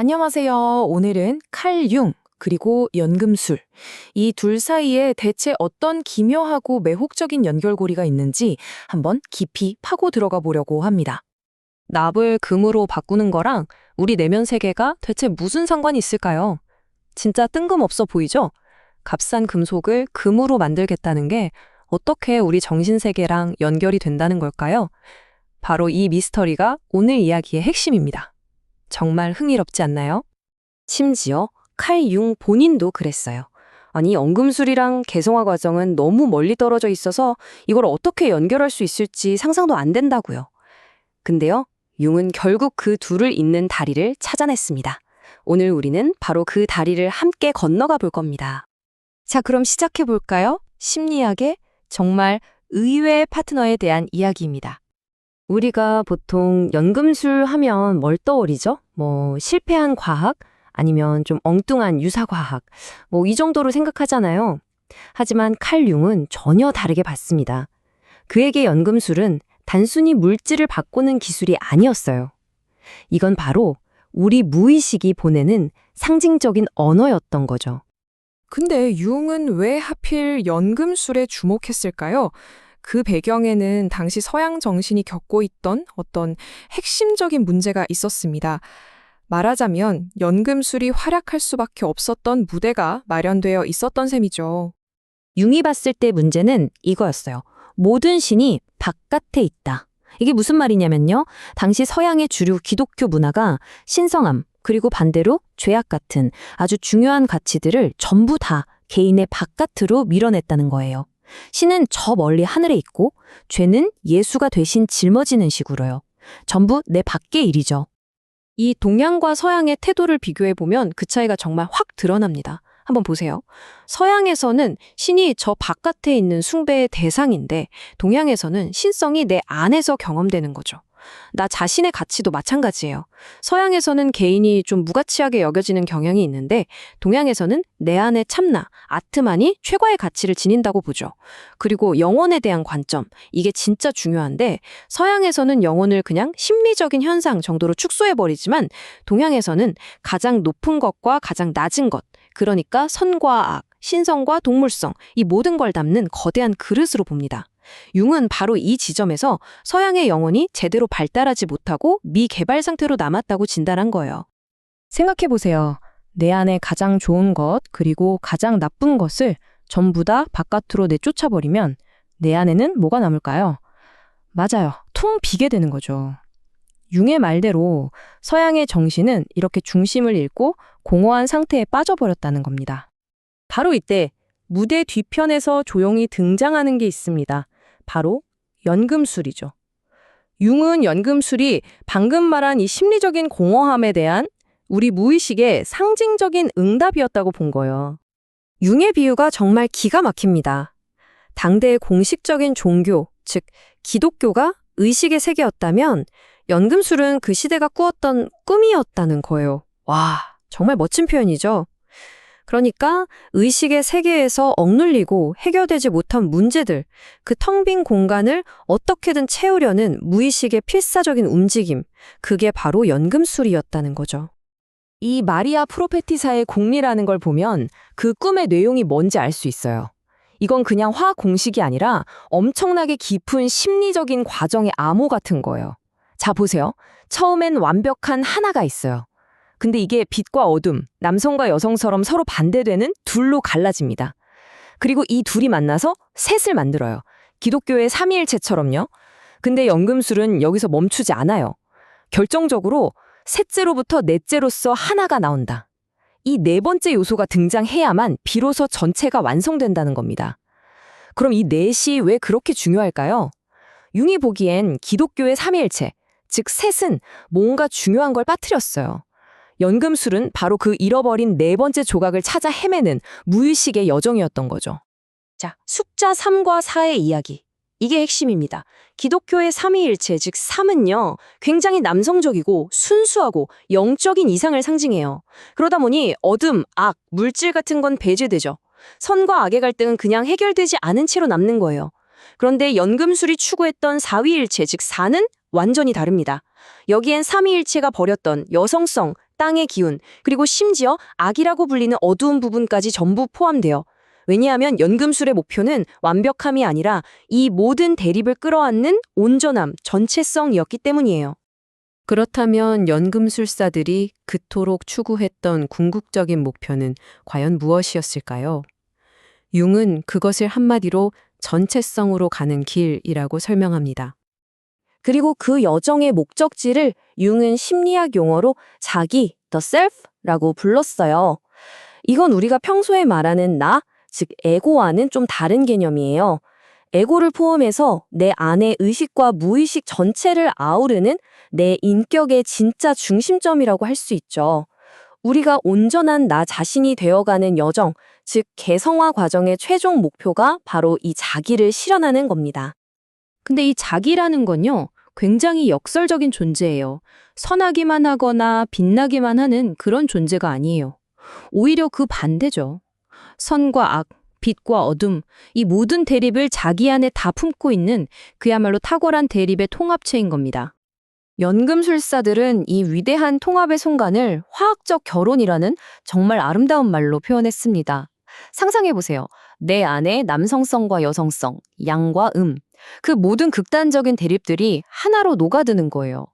안녕하세요. 오늘은 칼융, 그리고 연금술. 이 둘 사이에 대체 어떤 기묘하고 매혹적인 연결고리가 있는지 한번 깊이 파고 들어가 보려고 합니다. 납을 금으로 바꾸는 거랑 우리 내면 세계가 대체 무슨 상관이 있을까요? 진짜 뜬금없어 보이죠? 값싼 금속을 금으로 만들겠다는 게 어떻게 우리 정신 세계랑 연결이 된다는 걸까요? 바로 이 미스터리가 오늘 이야기의 핵심입니다. 정말 흥미롭지 않나요? 심지어 칼 융 본인도 그랬어요. 아니, 연금술이랑 개성화 과정은 너무 멀리 떨어져 있어서 이걸 어떻게 연결할 수 있을지 상상도 안 된다고요. 근데요, 융은 결국 그 둘을 잇는 다리를 찾아냈습니다. 오늘 우리는 바로 그 다리를 함께 건너가 볼 겁니다. 자, 그럼 시작해 볼까요? 심리학의 정말 의외의 파트너에 대한 이야기입니다. 우리가 보통 연금술 하면 뭘 떠올리죠? 실패한 과학? 아니면 좀 엉뚱한 유사과학? 이 정도로 생각하잖아요. 하지만 칼 융은 전혀 다르게 봤습니다. 그에게 연금술은 단순히 물질을 바꾸는 기술이 아니었어요. 이건 바로 우리 무의식이 보내는 상징적인 언어였던 거죠. 근데 융은 왜 하필 연금술에 주목했을까요? 그 배경에는 당시 서양 정신이 겪고 있던 어떤 핵심적인 문제가 있었습니다. 말하자면 연금술이 활약할 수밖에 없었던 무대가 마련되어 있었던 셈이죠. 융이 봤을 때 문제는 이거였어요. 모든 신이 바깥에 있다. 이게 무슨 말이냐면요. 당시 서양의 주류 기독교 문화가 신성함, 그리고 반대로 죄악 같은 아주 중요한 가치들을 전부 다 개인의 바깥으로 밀어냈다는 거예요. 신은 저 멀리 하늘에 있고 죄는 예수가 대신 짊어지는 식으로요. 전부 내 밖의 일이죠. 이 동양과 서양의 태도를 비교해보면 그 차이가 정말 확 드러납니다. 한번 보세요. 서양에서는 신이 저 바깥에 있는 숭배의 대상인데 동양에서는 신성이 내 안에서 경험되는 거죠. 나 자신의 가치도 마찬가지예요. 서양에서는 개인이 좀 무가치하게 여겨지는 경향이 있는데 동양에서는 내 안의 참나, 아트만이 최고의 가치를 지닌다고 보죠. 그리고 영혼에 대한 관점, 이게 진짜 중요한데 서양에서는 영혼을 그냥 심리적인 현상 정도로 축소해버리지만 동양에서는 가장 높은 것과 가장 낮은 것, 그러니까 선과 악, 신성과 동물성, 이 모든 걸 담는 거대한 그릇으로 봅니다. 융은 바로 이 지점에서 서양의 영혼이 제대로 발달하지 못하고 미개발 상태로 남았다고 진단한 거예요. 생각해보세요. 내 안에 가장 좋은 것, 그리고 가장 나쁜 것을 전부 다 바깥으로 내쫓아버리면 내 안에는 뭐가 남을까요? 맞아요. 통 비게 되는 거죠. 융의 말대로 서양의 정신은 이렇게 중심을 잃고 공허한 상태에 빠져버렸다는 겁니다. 바로 이때 무대 뒤편에서 조용히 등장하는 게 있습니다. 바로 연금술이죠. 융은 연금술이 방금 말한 이 심리적인 공허함에 대한 우리 무의식의 상징적인 응답이었다고 본 거예요. 융의 비유가 정말 기가 막힙니다. 당대의 공식적인 종교, 즉 기독교가 의식의 세계였다면 연금술은 그 시대가 꾸었던 꿈이었다는 거예요. 와, 정말 멋진 표현이죠. 그러니까 의식의 세계에서 억눌리고 해결되지 못한 문제들, 그 텅 빈 공간을 어떻게든 채우려는 무의식의 필사적인 움직임, 그게 바로 연금술이었다는 거죠. 이 마리아 프로페티사의 공리라는 걸 보면 그 꿈의 내용이 뭔지 알 수 있어요. 이건 그냥 화학 공식이 아니라 엄청나게 깊은 심리적인 과정의 암호 같은 거예요. 자, 보세요. 처음엔 완벽한 하나가 있어요. 근데 이게 빛과 어둠, 남성과 여성처럼 서로 반대되는 둘로 갈라집니다. 그리고 이 둘이 만나서 셋을 만들어요. 기독교의 삼위일체처럼요. 근데 연금술은 여기서 멈추지 않아요. 결정적으로 셋째로부터 넷째로서 하나가 나온다. 이 네 번째 요소가 등장해야만 비로소 전체가 완성된다는 겁니다. 그럼 이 넷이 왜 그렇게 중요할까요? 융이 보기엔 기독교의 삼위일체, 즉 셋은 뭔가 중요한 걸 빠뜨렸어요. 연금술은 바로 그 잃어버린 네 번째 조각을 찾아 헤매는 무의식의 여정이었던 거죠. 자, 숫자 3과 4의 이야기. 이게 핵심입니다. 기독교의 삼위일체, 즉 3은요, 굉장히 남성적이고 순수하고 영적인 이상을 상징해요. 그러다 보니 어둠, 악, 물질 같은 건 배제되죠. 선과 악의 갈등은 그냥 해결되지 않은 채로 남는 거예요. 그런데 연금술이 추구했던 사위일체, 즉 4는 완전히 다릅니다. 여기엔 삼위일체가 버렸던 여성성, 땅의 기운, 그리고 심지어 악이라고 불리는 어두운 부분까지 전부 포함돼요. 왜냐하면 연금술의 목표는 완벽함이 아니라 이 모든 대립을 끌어안는 온전함, 전체성이었기 때문이에요. 그렇다면 연금술사들이 그토록 추구했던 궁극적인 목표는 과연 무엇이었을까요? 융은 그것을 한마디로 전체성으로 가는 길이라고 설명합니다. 그리고 그 여정의 목적지를 융은 심리학 용어로 자기, the self라고 불렀어요. 이건 우리가 평소에 말하는 나, 즉 에고와는 좀 다른 개념이에요. 에고를 포함해서 내 안의 의식과 무의식 전체를 아우르는 내 인격의 진짜 중심점이라고 할 수 있죠. 우리가 온전한 나 자신이 되어가는 여정, 즉 개성화 과정의 최종 목표가 바로 이 자기를 실현하는 겁니다. 근데 이 자기라는 건요, 굉장히 역설적인 존재예요. 선하기만 하거나 빛나기만 하는 그런 존재가 아니에요. 오히려 그 반대죠. 선과 악, 빛과 어둠, 이 모든 대립을 자기 안에 다 품고 있는 그야말로 탁월한 대립의 통합체인 겁니다. 연금술사들은 이 위대한 통합의 순간을 화학적 결혼이라는 정말 아름다운 말로 표현했습니다. 상상해보세요. 내 안에 남성성과 여성성, 양과 그 모든 극단적인 대립들이 하나로 녹아드는 거예요.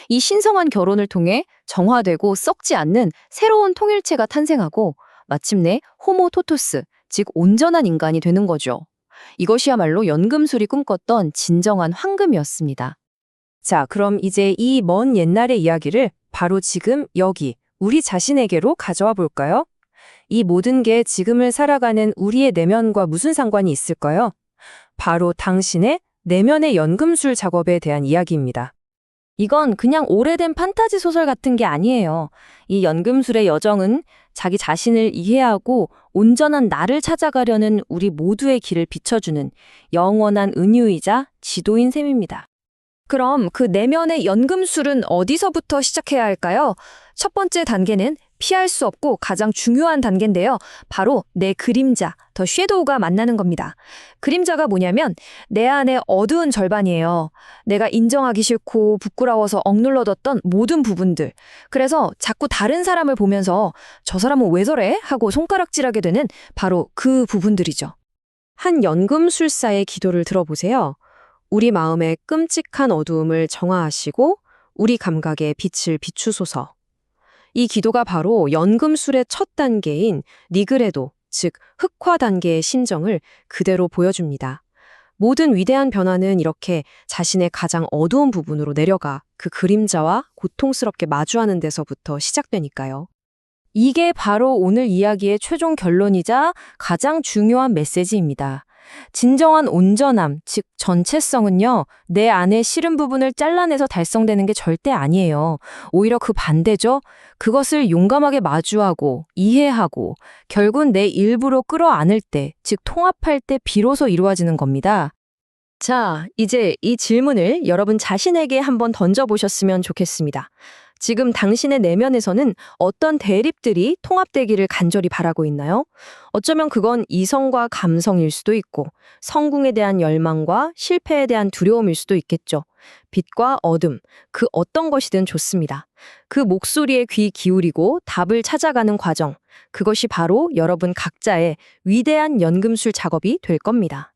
이 신성한 결혼을 통해 정화되고 썩지 않는 새로운 통일체가 탄생하고 마침내 호모 토투스, 즉 온전한 인간이 되는 거죠. 이것이야말로 연금술이 꿈꿨던 진정한 황금이었습니다. 자, 그럼 이제 이 먼 옛날의 이야기를 바로 지금 여기 우리 자신에게로 가져와 볼까요? 이 모든 게 지금을 살아가는 우리의 내면과 무슨 상관이 있을까요? 바로 당신의 내면의 연금술 작업에 대한 이야기입니다. 이건 그냥 오래된 판타지 소설 같은 게 아니에요. 이 연금술의 여정은 자기 자신을 이해하고 온전한 나를 찾아가려는 우리 모두의 길을 비춰주는 영원한 은유이자 지도인 셈입니다. 그럼 그 내면의 연금술은 어디서부터 시작해야 할까요? 첫 번째 단계는 피할 수 없고 가장 중요한 단계인데요. 바로 내 그림자, 더 섀도우가 만나는 겁니다. 그림자가 뭐냐면 내 안의 어두운 절반이에요. 내가 인정하기 싫고 부끄러워서 억눌러뒀던 모든 부분들. 그래서 자꾸 다른 사람을 보면서 저 사람은 왜 저래? 하고 손가락질하게 되는 바로 그 부분들이죠. 한 연금술사의 기도를 들어보세요. 우리 마음의 끔찍한 어두움을 정화하시고 우리 감각의 빛을 비추소서. 이 기도가 바로 연금술의 첫 단계인 니그레도, 즉 흑화 단계의 심정을 그대로 보여줍니다. 모든 위대한 변화는 이렇게 자신의 가장 어두운 부분으로 내려가 그 그림자와 고통스럽게 마주하는 데서부터 시작되니까요. 이게 바로 오늘 이야기의 최종 결론이자 가장 중요한 메시지입니다. 진정한 온전함, 즉 전체성은요, 내 안의 싫은 부분을 잘라내서 달성되는 게 절대 아니에요. 오히려 그 반대죠. 그것을 용감하게 마주하고 이해하고 결국 내 일부로 끌어안을 때, 즉 통합할 때 비로소 이루어지는 겁니다. 자, 이제 이 질문을 여러분 자신에게 한번 던져보셨으면 좋겠습니다. 지금 당신의 내면에서는 어떤 대립들이 통합되기를 간절히 바라고 있나요? 어쩌면 그건 이성과 감성일 수도 있고 성공에 대한 열망과 실패에 대한 두려움일 수도 있겠죠. 빛과 어둠, 그 어떤 것이든 좋습니다. 그 목소리에 귀 기울이고 답을 찾아가는 과정, 그것이 바로 여러분 각자의 위대한 연금술 작업이 될 겁니다.